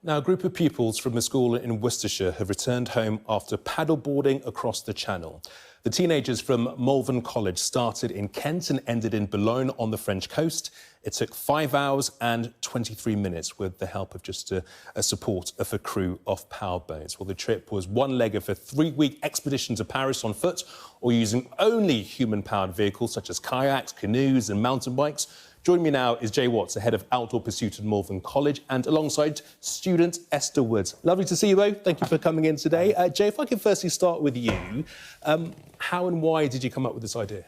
Now, a group of pupils from a school in Worcestershire have returned home after paddleboarding across the Channel. The teenagers from Malvern College started in Kent and ended in Boulogne on the French coast. It took 5 hours and 23 minutes with the help of just a support of a crew of powerboats. Well, the trip was one-legged for a 3-week expedition to Paris on foot or using only human-powered vehicles such as kayaks, canoes and mountain bikes. Joining me now is Jay Watts, the head of outdoor pursuit at Malvern College, and alongside student Esther Woods. Lovely to see you both. Thank you for coming in today. Jay, if I could firstly start with you, how and why did you come up with this idea?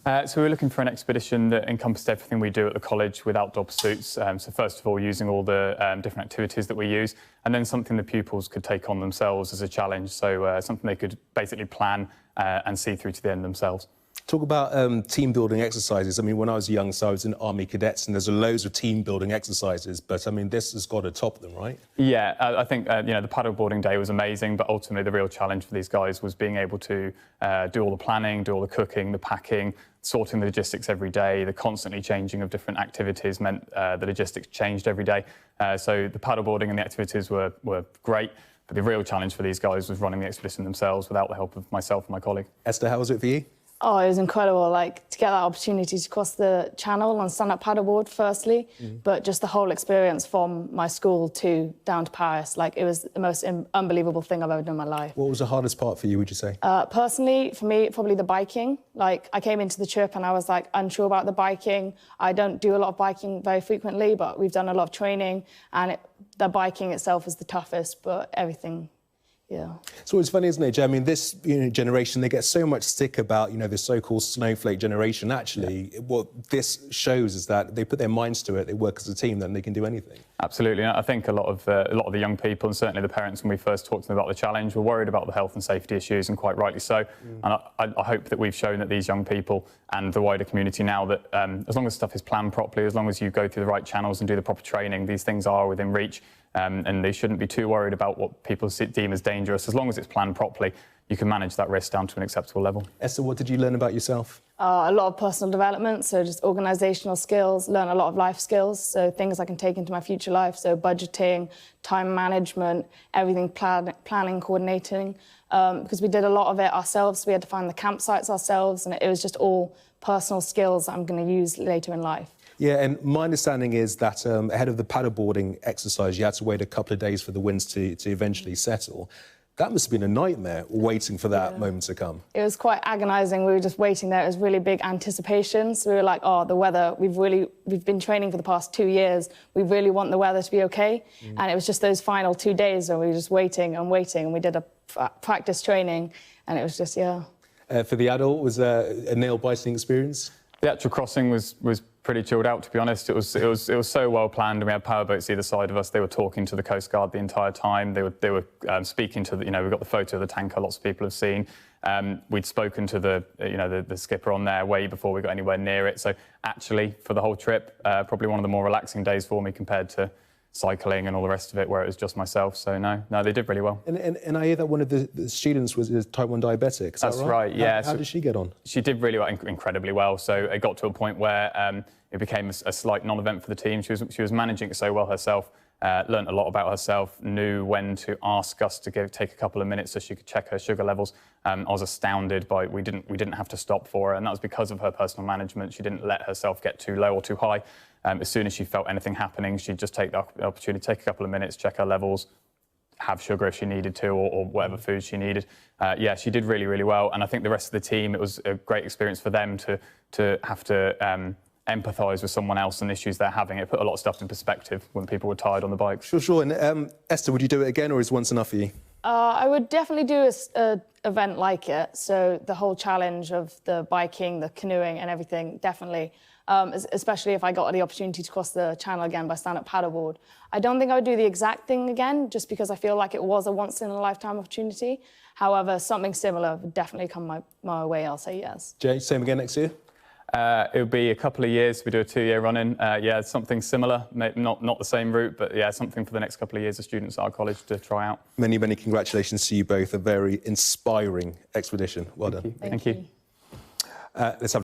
So we were looking for an expedition that encompassed everything we do at the college with outdoor pursuits. So first of all, using all the different activities that we use, and then something the pupils could take on themselves as a challenge. So something they could basically plan and see through to the end themselves. Talk about team-building exercises. I mean, when I was young, so I was in Army Cadets, and there's loads of team-building exercises, but, I mean, this has got to top them, right? Yeah, I think, you know, the paddleboarding day was amazing, but ultimately the real challenge for these guys was being able to do all the planning, do all the cooking, the packing, sorting the logistics every day. The constantly changing of different activities meant the logistics changed every day. So the paddleboarding and the activities were great, but the real challenge for these guys was running the expedition themselves without the help of myself and my colleague. Esther, how was it for you? Oh, it was incredible, like, to get that opportunity to cross the Channel on stand-up paddleboard, firstly, but just the whole experience from my school to down to Paris, like, it was the most unbelievable thing I've ever done in my life. What was the hardest part for you, would you say? Personally, for me, probably the biking. Like, I came into the trip and I was, like, unsure about the biking. I don't do a lot of biking very frequently, but we've done a lot of training, and the biking itself was the toughest, but everything... Yeah. It's always funny, isn't it, Jay? I mean, this generation, they get so much stick about, the so-called snowflake generation. Actually, what this shows is that they put their minds to it, they work as a team, then they can do anything. Absolutely. I think a lot of the young people, and certainly the parents, when we first talked to them about the challenge, were worried about the health and safety issues, and quite rightly so. And I hope that we've shown that these young people and the wider community now that as long as stuff is planned properly, as long as you go through the right channels and do the proper training, these things are within reach. And they shouldn't be too worried about what people deem as dangerous. As long as it's planned properly, you can manage that risk down to an acceptable level. Esther, what did you learn about yourself? A lot of personal development, so just organisational skills, learn a lot of life skills, so things I can take into my future life, so budgeting, time management, everything, planning, coordinating, because we did a lot of it ourselves, we had to find the campsites ourselves, and it was just all personal skills that I'm going to use later in life. Yeah, and my understanding is that ahead of the paddleboarding exercise, you had to wait a couple of days for the winds to eventually settle. That must have been a nightmare, waiting for that moment to come. It was quite agonising. We were just waiting there. It was really big anticipation. So we were like, oh, the weather, we've been training for the past 2 years. We really want the weather to be OK. And it was just those final 2 days where we were just waiting and waiting. And we did a practice training, and it was just, yeah. For the adult, was a nail-biting experience? The actual crossing was pretty chilled out, to be honest. It was so well planned, and we had powerboats either side of us. They were talking to the Coast Guard the entire time. They were speaking to we got the photo of the tanker. Lots of people have seen. We'd spoken to the skipper on there way before we got anywhere near it. So actually, for the whole trip, probably one of the more relaxing days for me compared to cycling and all the rest of it, where it was just myself. So no, they did really well. And I hear that one of the students was type 1 diabetic. Is That's that right? Yeah. How did she get on? She did really well, incredibly well. So it got to a point where it became a slight non-event for the team. She was managing it so well herself. Learned a lot about herself. Knew when to ask us to take a couple of minutes so she could check her sugar levels. I was astounded by we didn't have to stop for her, and that was because of her personal management. She didn't let herself get too low or too high. As soon as she felt anything happening, she'd just take the opportunity, take a couple of minutes, check her levels, have sugar if she needed to, or whatever food she needed. Yeah, she did really, really well. And I think the rest of the team, it was a great experience for them to have to empathise with someone else and issues they're having. It put a lot of stuff in perspective when people were tired on the bike. Sure. And Esther, would you do it again, or is once enough for you? I would definitely do an event like it. So the whole challenge of the biking, the canoeing and everything, definitely. Especially if I got the opportunity to cross the Channel again by stand-up paddleboard. I don't think I would do the exact thing again, just because I feel like it was a once-in-a-lifetime opportunity. However, something similar would definitely come my way, I'll say yes. Jay, same again next year? It would be a couple of years. We do a 2-year run-in. Yeah, something similar, not the same route, but yeah, something for the next couple of years of students at our college to try out. Many, many congratulations to you both. A very inspiring expedition. Well done. Thank you. Let's have